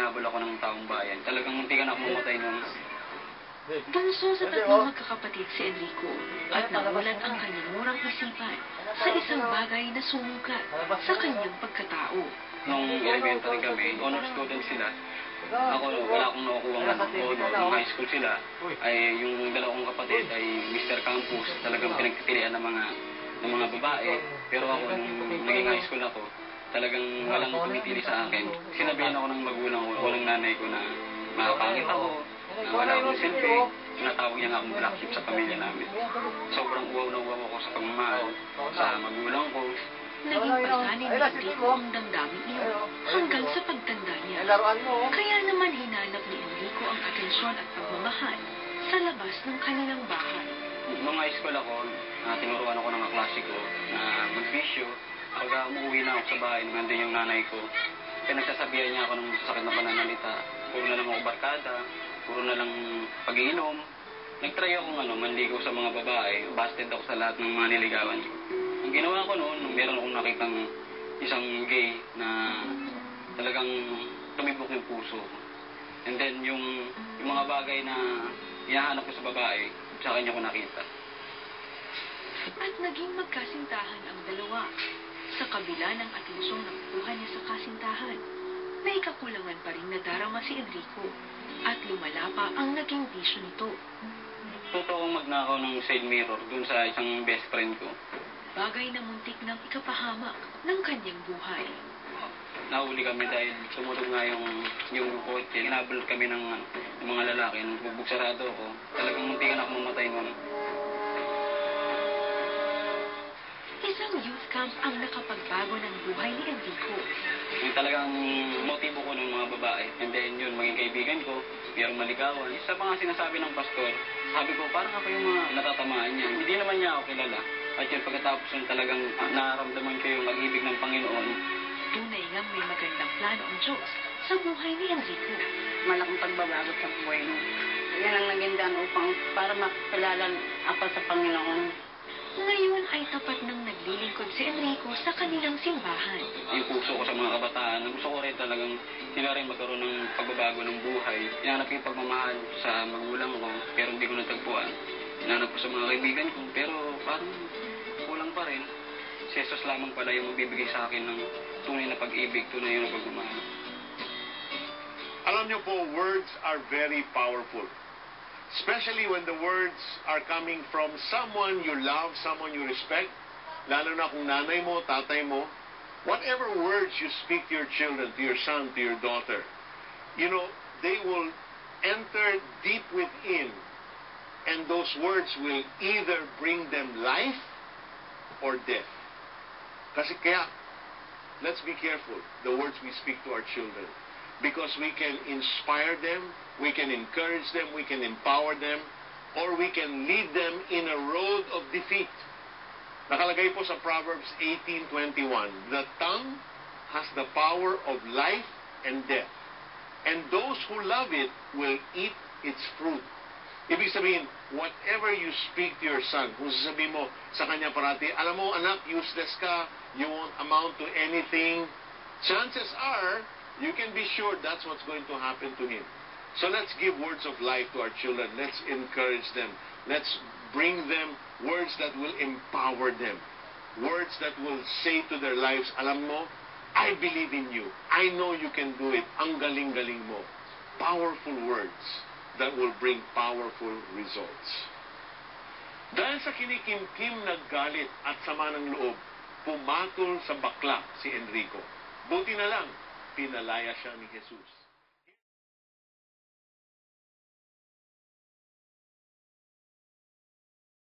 hinabol ako ng taong bayan. Talagang muntikan ako mamatay nun. Bunso sa tatlong magkakapatid si Enrico at nagulat ang kanyang murang isipan sa isang bagay na sumukat sa kanyang pagkatao. Nung elementary kami, honor student sila. Ako, wala akong nakukuha ng honor. Nung high school sila, ay yung dalawang kapatid ay Mr. Campus, talagang pinagtitilian ng mga babae. Pero ako, nung naging high school ako, talagang walang tumitili sa akin. Sinabihan ako ng magulang ko, o ng nanay ko na makapangit ako, na wala akong silbi. Tinatawag niya nga akong black sheep sa pamilya namin. Sobrang uwaw na uwaw ako sa pagmamahal sa magulang ko. Naging pasanin ni Enrico ang damdamin iyon hanggang sa pagtanda niya. Kaya naman hinanap ni Enrico ang atensyon at pagmamahal sa labas ng kanilang bahay. Nung high school ako, tinuruan ako ng kaklase ko na magbisyo. Pag umuwi na ako sa bahay, nandun yung nanay ko. Pinagsasabihan niya ako ng sakit na pananalita. Puro na lang ako barkada, puro na lang pag-iinom. Nag-try akong manligaw sa mga babae. Busted ako sa lahat ng mga niligawan ko. Ang ginawa ko noon, meron akong nakitang isang gay na talagang tumibok yung puso ko. And then yung mga bagay na hinahanap ko sa babae, sa kanya ko nakita. At naging magkasintahan ang dalawa. Sa kabila ng atensyong nakukuha niya sa kasintahan, may kakulangan pa rin nadarama si Enrico at lumala pa ang naging bisyo nito. Totoong magnakaw ng side mirror dun sa isang best friend ko. Bagay na muntik ng ikapahamak ng kanyang buhay. Nahuli kami dahil sumulog nga yung kotse. Hinabol kami ng mga lalaki. Nung bubugsarado ako, talagang muntikan ako mamatay noon. Isang youth camp ang nakapagbago ng buhay ni Enrico. Yung talagang motibo ko ng mga babae. And then yun, maging kaibigan ko, mayroong maligawan. Isa pa nga sinasabi ng pastor, sabi ko, parang ako yung mga natatamaan niya. Hindi naman niya ako kilala. At yun, pagkatapos ng talagang nararamdaman ko yung pag-ibig ng Panginoon. Tunay nga may magandang plano ang Diyos sa buhay ni Enrico. Malaking pagbabago sa buhay mo. Yan ang naging daan upang para makilala ako sa Panginoon. Ngayon ay tapat nang naglilingkod si Enrico sa kanilang simbahan. Yung puso ko sa mga kabataan, gusto ko rin talagang sila rin magkaroon ng pagbabago ng buhay. Hinanap ko yung pagmamahal sa magulang ko, pero hindi ko natagpuan. Hinanap ko sa mga kaibigan ko, pero parang kulang pa rin. Si Jesus lamang pala yung magbibigay sa akin ng tunay na pag-ibig, tunay na pagmamahal. Alam niyo po, words are very powerful. Especially when the words are coming from someone you love, someone you respect, lalo na kung nanay mo, tatay mo, whatever words you speak to your children, to your son, to your daughter, you know, they will enter deep within, and those words will either bring them life or death. Kasi kaya, let's be careful, the words we speak to our children. Because we can inspire them, we can encourage them, we can empower them, or we can lead them in a road of defeat. Nakalagay po sa Proverbs 18:21, the tongue has the power of life and death, and those who love it will eat its fruit. Ibig sabihin, whatever you speak to your son, kung sasabihin mo sa kanya parati, alam mo anak, useless ka, you won't amount to anything, chances are, you can be sure that's what's going to happen to him. So let's give words of life to our children. Let's encourage them. Let's bring them words that will empower them. Words that will say to their lives, alam mo, I believe in you. I know you can do it. Ang galing-galing mo. Powerful words that will bring powerful results. Dahil sa kinikimkim na galit at sama ng loob, pumatol sa bakla si Enrico. Buti na lang, pinalaya siya ni Jesus.